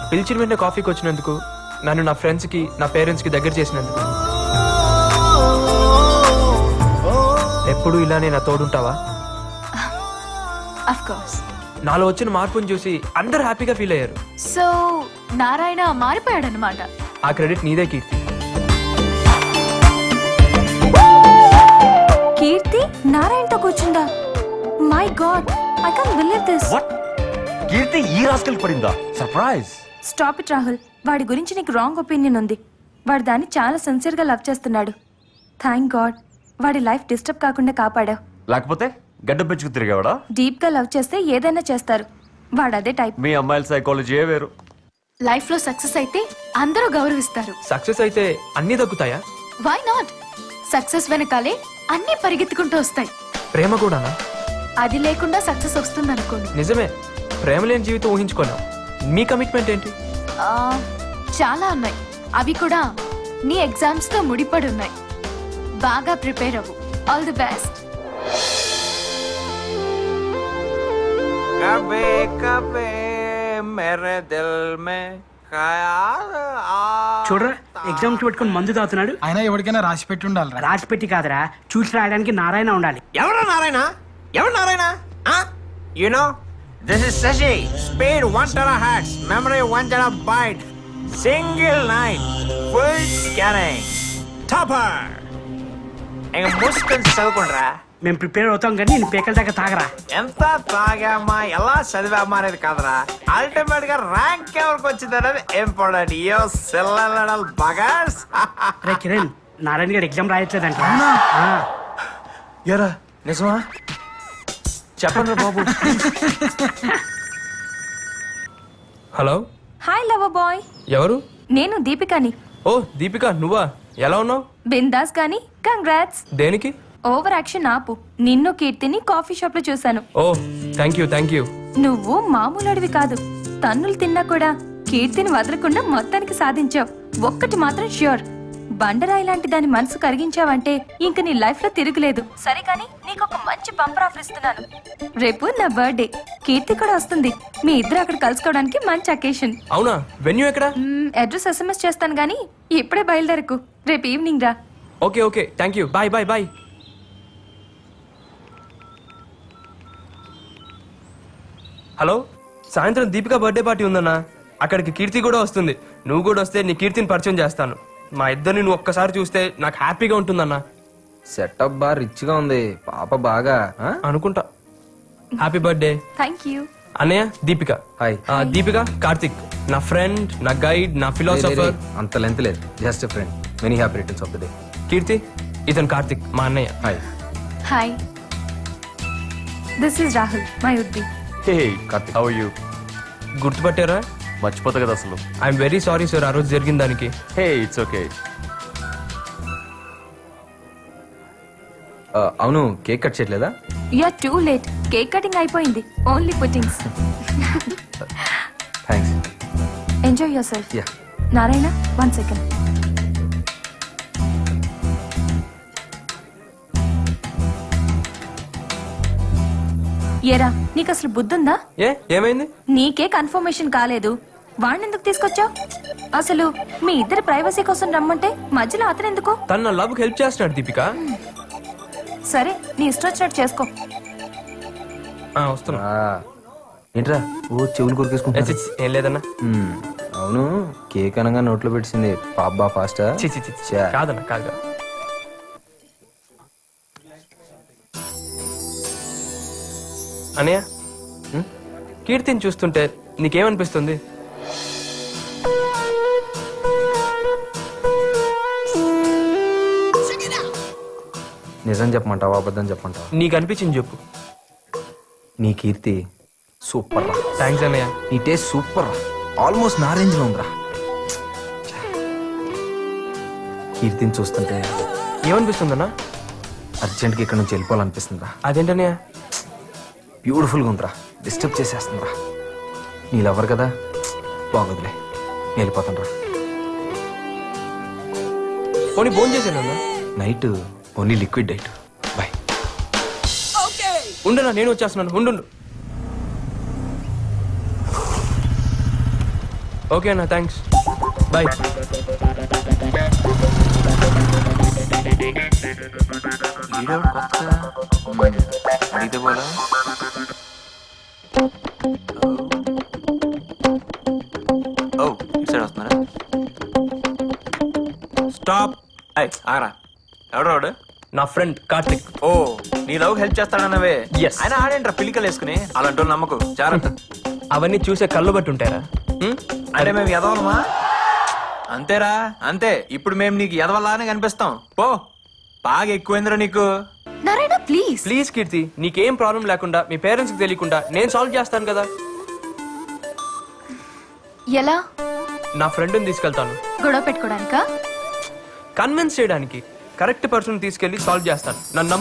పిలిచిన వెంటనే కాఫీకి వచ్చినందుకు, నన్ను నా ఫ్రెండ్స్కి నా పేరెంట్స్కి దగ్గర చేసినందుకు. ఎప్పుడు ఇలానే నా తోడుంటావా? Of course. నాలో వచ్చిన మార్పుని చూసి అందరు హ్యాపీగా ఫీల్ అయ్యారు. సో నారాయణ మారిపోయాడనమాట. ఆ క్రెడిట్ నీదే కీర్తి. కీర్తి నారాయణతో కూర్చుందా? My god, I can't believe this. What? Keerthi ఈ రాస్కల్ పడిందా? సర్ప్రైజ్. Stop it Rahul. వాడి గురించి నీకు రాంగ్ ఒపీనియన్ ఉంది. వాడు దాన్ని చాలా సిన్సియర్ గా లవ్ చేస్తున్నాడు. థ్యాంక్ గాడ్ వాడి లైఫ్ డిస్టర్బ్ కాకుండా కాపాడావు. లేకపోతే గడ్డ పెంచుకు తిరిగేవాడా? డీప్ గా లవ్ చేస్తే ఏదైనా చేస్తారు. వాడు అదే టైప్. మీ అమ్మాయిల సైకాలజీ వేరు. లైఫ్ లో సక్సెస్ అయితే అందరూ గౌరవిస్తారు. సక్సెస్ అయితే అన్నీ దక్కుతాయా? Why not? సక్సెస్ వెనకాలే అన్ని పరిగెత్తుకుంటూ వస్తాయి. ప్రేమ కూడానా? అది లేకుండా సక్సెస్ వస్తుంది అనుకోండి. నిజమే, ప్రేమ లేని జీవితం ఊహించుకోలేం. మీ కమిట్మెంట్ ఏంటి? చాలా ఉన్నాయి. అవి కూడా నీ ఎగ్జామ్స్ తో ముడిపడి ఉన్నాయి. బాగా ప్రిపేర్ అవ్వు. All the best. कभी कभी मेरे दिल में ख्याल చూడరా ఎగ్జామ్స్ పెట్టుకుని మందు తాగుతున్నాడు. అయినా ఎవరికైనా రాసి పెట్టి ఉండాలి. రాసి పెట్టి కాదురా, చూసి రాయడానికి నారాయణ ఉండాలి. ఎవరు నారాయణ? ఎవరు Narayana? You know, this is Sashi. Speed 1 terahertz, memory 1 terabyte, single night, full scanning, topper. ఇంక మూసుకొని చదువుకుంటారా? మేము ప్రిపేర్ అవుతాం కానీ నేను పేకల దాకా తాగరా. ఎంత తాగామా ఎలా చదివామా అనేది కాదురా, అల్టిమేట్ గా ర్యాంక్ ఎవరికి వచ్చింది అనేది ఇంపార్టెంట్. యో సెల్లల్ బగాస్. రే కిరణ్, నారాయణ గారు ఎగ్జామ్ రాయట్లేదంట. ఎరా నిజమా? చెప్పండి బాబు. Hello, hi love bye. ఎవరు? నేను దీపికాని. ఓ దీపిక, నువ్వా? ఎలా ఉన్నావు? బిందాస్ గాని కంగ్రాట్స్. దేనికి? ఓవర్ యాక్షన్ ఆపు. నిన్ను కీర్తిని కాఫీ షాప్ లో చూశాను. ఓ థ్యాంక్ యూ థ్యాంక్ యూ. నువ్వు మామూలుడివి కాదు. తన్నులు తిన్నా కూడా కీర్తిని వదలకుండా మొత్తానికి సాధించావు. ఒక్కటి మాత్రం ష్యూర్, బండరాయి లాంటి దాని మనసు కరిగించావంటే ఇంక నీ లైఫ్ లో తిరుగులేదు. సరే కానీ నీకు ఒక మంచి బంపర్ ఆఫర్ ఇస్తున్నాను. రేపు నా బర్త్డే, కీర్తి కూడా వస్తుంది. మీ ఇద్దరు అక్కడ కలుసుకోవడానికి మంచి అకేషన్. అవునా? వెన్యూ ఎక్కడ? అడ్రస్ SMS చేస్తాను గానీ ఇప్పుడే బయలుదేరకు. రేపు ఈవినింగ్ రా. Okay okay thank you. Bye bye bye. Hello, సాయంత్రం దీపిక బర్త్డే పార్టీ ఉందన్నా. అక్కడికి కీర్తి కూడా వస్తుంది. నువ్వు కూడా వస్తే నీ కీర్తిని పరిచయం చేస్తాను. మా ఇద్దరిని నువ్వు ఒక్కసారి చూస్తే నాకు హ్యాపీగా ఉంటుందన్నా. సెటప్ బాగా రిచ్ గా ఉంది. పాప బాగా అనుకుంటా. Happy birthday. Thank you. అన్నయ్య దీపిక. హాయ్. దీపిక కార్తిక్, నా ఫ్రెండ్, నా గైడ్, నా ఫిలాసఫర్. అంత లెంత్ లేదు, just friend. Many happy returns of the day. Keerthi, ఇతను కార్తిక్, మా అన్నయ్య. Hi. Hi, this is Rahul, my would be. Hey Karthik, how are you? గుర్తుపట్టారా? మర్చిపోతా కదా అసలు. ఐఎమ్ వెరీ సారీ సార్, ఆ రోజు జరిగిన దానికి. Hey it's okay. అవును, కేక్ కట్ చేయట్లేదా? You are too late. Cake cutting అయిపోయింది. ఓన్లీ పుట్టింగ్స్. Thanks. Enjoy yourself. Yeah. Narayana, 1 second. ఏరా, నీకు అసలు బుద్ధుందా? ఏమైంది? నీకే కన్ఫర్మేషన్ కాలేదు, వాడిని ఎందుకు తీసుకొచ్చావు? అసలు మీ ఇద్దరి ప్రైవసీ కోసం రమ్మంటే మధ్యలో అతను ఎందుకు? తన నా లవ్ హెల్ప్ చేస్తున్నాడు దీపిక. సరే, నీ ఇష్టం వచ్చినట్టు చేసుకో. వస్తున్నా. ఏంట్రా ఓ చెవులు కొరికేసుకుంటా? ఏం లేదన్నా. అవును, కేక్ అనగా నోట్లో పెట్టింది పాప బా ఫాస్టా? కాదన్నా, కాదు. అన్నయ్య, కీర్తిని చూస్తుంటే నీకేమనిపిస్తుంది? నిజం చెప్పమంటావా అబద్ధం చెప్పమంటావా? నీకు అనిపించింది చెప్పు. నీ కీర్తి సూపర్ రా. థ్యాంక్స్ అన్నయ్య. నీ టేస్ట్ సూపర్ రా. ఆల్మోస్ట్ నా రేంజ్ లో ఉందిరా. కీర్తిని చూస్తుంటే ఏమనిపిస్తుందన్నా? అర్జెంట్గా ఇక్కడ నుంచి వెళ్ళిపోవాలనిపిస్తుందిరా. అదేంటన్నయ్య? బ్యూటిఫుల్గా ఉందిరా. డిస్టర్బ్ చేసేస్తుందిరా. నీళ్ళెవరు కదా, బాగోదులే, నేను వెళ్ళిపోతాను రా. పోనీ ఫోన్ చేశానన్నా. Night only liquid diet. Bye. ఉండనా, నేను వచ్చేస్తున్నాను. ఉండు. ఓకే అన్న థ్యాంక్స్ బాయ్. అడిగితే పోలా ఓ ఇటు సైడ్ వస్తున్నారా? స్టాప్. ఆగరా. ఎవడు నా ఫ్రెండ్ కార్తిక్. ఓ నీ లవ్ హెల్ప్ చేస్తాడన్నవే. Yes. ఆయన ఆడేంట్రా పిలికలు వేసుకుని అలాంటి వాళ్ళు నమ్మకు జాగ్రత్త. అవన్నీ చూసే కళ్ళు బట్టి ఉంటారా? అంటే మేము ఎదవలమా? అంతేరా అంతే. ఇప్పుడు మేము నీకు ఎదవలానే కనిపిస్తాం. పో బాగా ఎక్కువైందిరా నీకు. నారాయణ ప్లీజ్. ప్లీజ్ కీర్తి, నీకేం ప్రాబ్లం లేకుండా మీ పేరెంట్స్కి తెలియకుండా నేను సాల్వ్ చేస్తాను కదా. ఎలా? నా ఫ్రెండ్ని తీసుకెళ్తాను. గొడవ పెట్టుకోవడానికా? కన్విన్స్ చేయడానికి. కరెక్ట్ పర్సన్ తీసుకెళ్లి సాల్వ్ చేస్తాను. నన్ను నమ్ము.